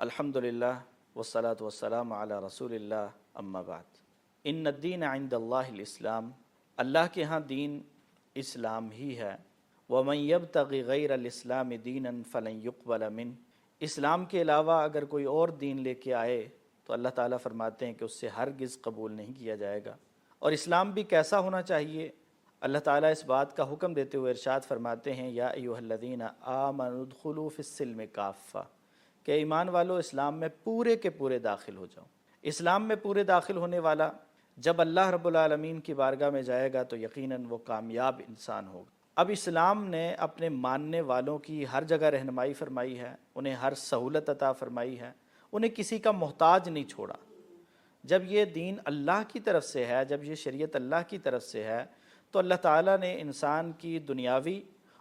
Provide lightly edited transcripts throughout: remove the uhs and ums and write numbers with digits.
الحمدللہ والصلاة والسلام علی رسول اللہ اما بعد ان الدین عند اللہ الاسلام، اللہ کے ہاں دین اسلام ہی ہے۔ ومن یبتغی غیر الاسلام دینا فلن یقبل منہ، اسلام کے علاوہ اگر کوئی اور دین لے کے آئے تو اللہ تعالیٰ فرماتے ہیں کہ اس سے ہرگز قبول نہیں کیا جائے گا۔ اور اسلام بھی کیسا ہونا چاہیے؟ اللہ تعالیٰ اس بات کا حکم دیتے ہوئے ارشاد فرماتے ہیں یا ایھا الذین آمنوا ادخلوا فی السلم کافہ، کہ ایمان والو اسلام میں پورے کے پورے داخل ہو جاؤ۔ اسلام میں پورے داخل ہونے والا جب اللہ رب العالمین کی بارگاہ میں جائے گا تو یقیناً وہ کامیاب انسان ہوگا۔ اب اسلام نے اپنے ماننے والوں کی ہر جگہ رہنمائی فرمائی ہے، انہیں ہر سہولت عطا فرمائی ہے، انہیں کسی کا محتاج نہیں چھوڑا۔ جب یہ دین اللہ کی طرف سے ہے، جب یہ شریعت اللہ کی طرف سے ہے، تو اللہ تعالیٰ نے انسان کی دنیاوی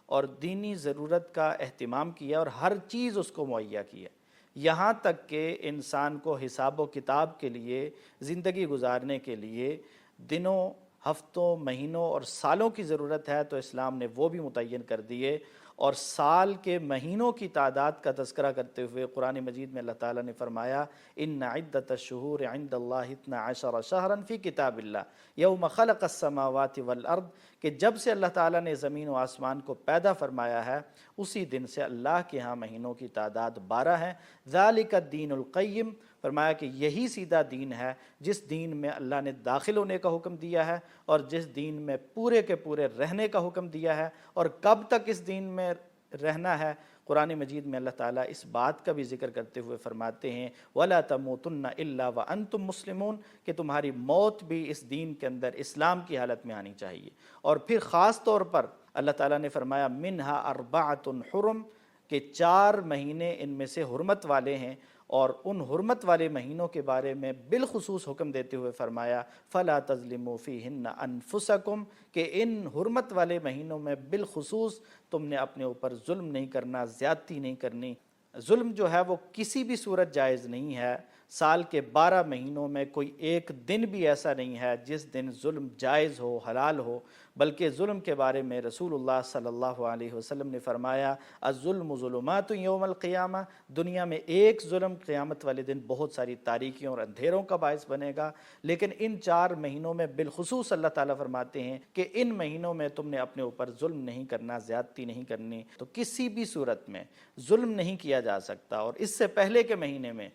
اور دینی ضرورت کا اہتمام کیا اور ہر چیز اس کو مہیا کی ہے، یہاں تک کہ انسان کو حساب و کتاب کے لیے، زندگی گزارنے کے لیے دنوں، ہفتوں، مہینوں اور سالوں کی ضرورت ہے تو اسلام نے وہ بھی متعین کر دیے۔ اور سال کے مہینوں کی تعداد کا تذکرہ کرتے ہوئے قرآن مجید میں اللہ تعالیٰ نے فرمایا ان عدۃ الشہور عند اللہ 12 شہرا فی کتاب اللہ یوم خلق السماوات والارض، کہ جب سے اللہ تعالیٰ نے زمین و آسمان کو پیدا فرمایا ہے اسی دن سے اللہ کے ہاں مہینوں کی تعداد 12 ہے۔ ذالک الدین القیم، فرمایا کہ یہی سیدھا دین ہے جس دین میں اللہ نے داخل ہونے کا حکم دیا ہے اور جس دین میں پورے کے پورے رہنے کا حکم دیا ہے۔ اور کب تک اس دین میں رہنا ہے؟ قرآن مجید میں اللہ تعالیٰ اس بات کا بھی ذکر کرتے ہوئے فرماتے ہیں وَلَا تَمُوتُنَّ إِلَّا وَأَنْتُمْ مُسْلِمُونَ، کہ تمہاری موت بھی اس دین کے اندر اسلام کی حالت میں آنی چاہیے۔ اور پھر خاص طور پر اللہ تعالیٰ نے فرمایا مِنْهَا أَرْبَعَةٌ حُرُمٌ، کہ 4 مہینے ان میں سے حرمت والے ہیں، اور ان حرمت والے مہینوں کے بارے میں بالخصوص حکم دیتے ہوئے فرمایا فَلَا تَظْلِمُوا فِيهِنَّ أَنفُسَكُمْ، کہ ان حرمت والے مہینوں میں بالخصوص تم نے اپنے اوپر ظلم نہیں کرنا، زیادتی نہیں کرنی۔ ظلم جو ہے وہ کسی بھی صورت جائز نہیں ہے۔ سال کے 12 مہینوں میں کوئی ایک دن بھی ایسا نہیں ہے جس دن ظلم جائز ہو، حلال ہو، بلکہ ظلم کے بارے میں رسول اللہ صلی اللہ علیہ وسلم نے فرمایا الظلم ظلمات یوم القیامہ، دنیا میں ایک ظلم قیامت والے دن بہت ساری تاریکیوں اور اندھیروں کا باعث بنے گا، لیکن ان 4 مہینوں میں بالخصوص اللہ تعالیٰ فرماتے ہیں کہ ان مہینوں میں تم نے اپنے اوپر ظلم نہیں کرنا، زیادتی نہیں کرنی۔ تو کسی بھی صورت میں ظلم نہیں کیا جا سکتا۔ اور اس سے پہلے کے مہینے میں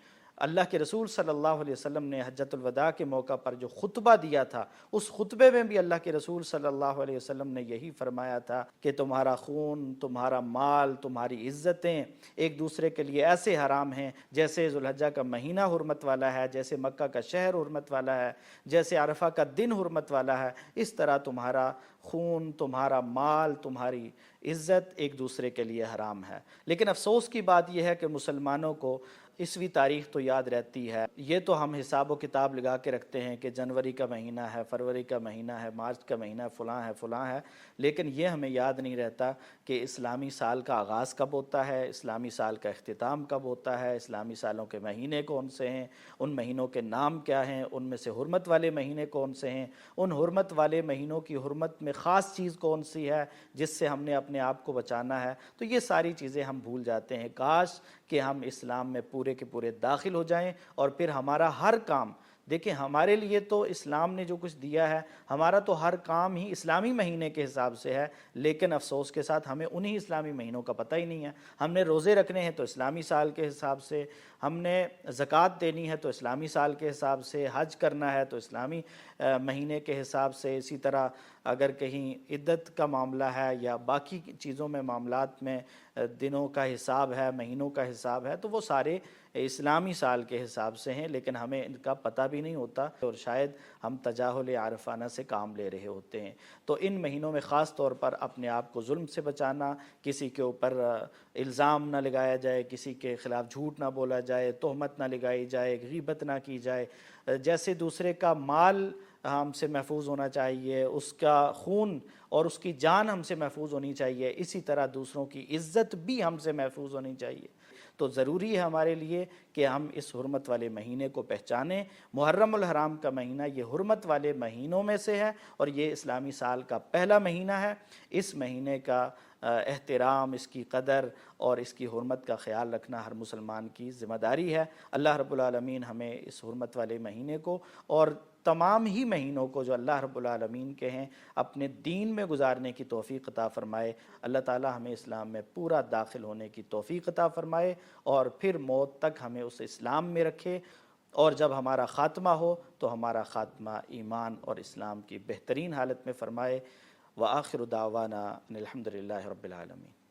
اللہ کے رسول صلی اللہ علیہ وسلم نے حجۃ الوداع کے موقع پر جو خطبہ دیا تھا، اس خطبے میں بھی اللہ کے رسول صلی اللہ علیہ وسلم نے یہی فرمایا تھا کہ تمہارا خون، تمہارا مال، تمہاری عزتیں ایک دوسرے کے لیے ایسے حرام ہیں جیسے ذوالحجہ کا مہینہ حرمت والا ہے، جیسے مکہ کا شہر حرمت والا ہے، جیسے عرفہ کا دن حرمت والا ہے، اس طرح تمہارا خون، تمہارا مال، تمہاری عزت ایک دوسرے کے لیے حرام ہے۔ لیکن افسوس کی بات یہ ہے کہ مسلمانوں کو عیسوی تاریخ تو یاد رہتی ہے، یہ تو ہم حساب و کتاب لگا کے رکھتے ہیں کہ جنوری کا مہینہ ہے، فروری کا مہینہ ہے، مارچ کا مہینہ فلاں ہے، لیکن یہ ہمیں یاد نہیں رہتا کہ اسلامی سال کا آغاز کب ہوتا ہے، اسلامی سال کا اختتام کب ہوتا ہے، اسلامی سالوں کے مہینے کون سے ہیں، ان مہینوں کے نام کیا ہیں، ان میں سے حرمت والے مہینے کون سے ہیں، ان حرمت والے مہینوں کی حرمت میں خاص چیز کون سی ہے جس سے ہم نے اپنے آپ کو بچانا ہے۔ تو یہ ساری چیزیں ہم بھول جاتے ہیں۔ کاش کہ ہم اسلام میں پورے کے پورے داخل ہو جائیں اور پھر ہمارا ہر کام، دیکھیں ہمارے لیے تو اسلام نے جو کچھ دیا ہے، ہمارا تو ہر کام ہی اسلامی مہینے کے حساب سے ہے، لیکن افسوس کے ساتھ ہمیں انہی اسلامی مہینوں کا پتہ ہی نہیں ہے۔ ہم نے روزے رکھنے ہیں تو اسلامی سال کے حساب سے، ہم نے زکوٰۃ دینی ہے تو اسلامی سال کے حساب سے، حج کرنا ہے تو اسلامی مہینے کے حساب سے، اسی طرح اگر کہیں عدت کا معاملہ ہے یا باقی چیزوں میں معاملات میں دنوں کا حساب ہے، مہینوں کا حساب ہے، تو وہ سارے اسلامی سال کے حساب سے ہیں، لیکن ہمیں ان کا پتہ بھی نہیں ہوتا اور شاید ہم تجاہل عارفانہ سے کام لے رہے ہوتے ہیں۔ تو ان مہینوں میں خاص طور پر اپنے آپ کو ظلم سے بچانا، کسی کے اوپر الزام نہ لگایا جائے، کسی کے خلاف جھوٹ نہ بولا جائے، تہمت نہ لگائی جائے، غیبت نہ کی جائے، جیسے دوسرے کا مال ہم سے محفوظ ہونا چاہیے، اس کا خون اور اس کی جان ہم سے محفوظ ہونی چاہیے، اسی طرح دوسروں کی عزت بھی ہم سے محفوظ ہونی چاہیے۔ تو ضروری ہے ہمارے لیے کہ ہم اس حرمت والے مہینے کو پہچانیں۔ محرم الحرام کا مہینہ یہ حرمت والے مہینوں میں سے ہے اور یہ اسلامی سال کا پہلا مہینہ ہے۔ اس مہینے کا احترام، اس کی قدر اور اس کی حرمت کا خیال رکھنا ہر مسلمان کی ذمہ داری ہے۔ اللہ رب العالمین ہمیں اس حرمت والے مہینے کو اور تمام ہی مہینوں کو جو اللہ رب العالمین کے ہیں اپنے دین میں گزارنے کی توفیق عطا فرمائے۔ اللہ تعالی ہمیں اسلام میں پورا داخل ہونے کی توفیق عطا فرمائے اور پھر موت تک ہمیں اس اسلام میں رکھے، اور جب ہمارا خاتمہ ہو تو ہمارا خاتمہ ایمان اور اسلام کی بہترین حالت میں فرمائے۔ وآخر دعوانا ان الحمد للہ رب العالمین۔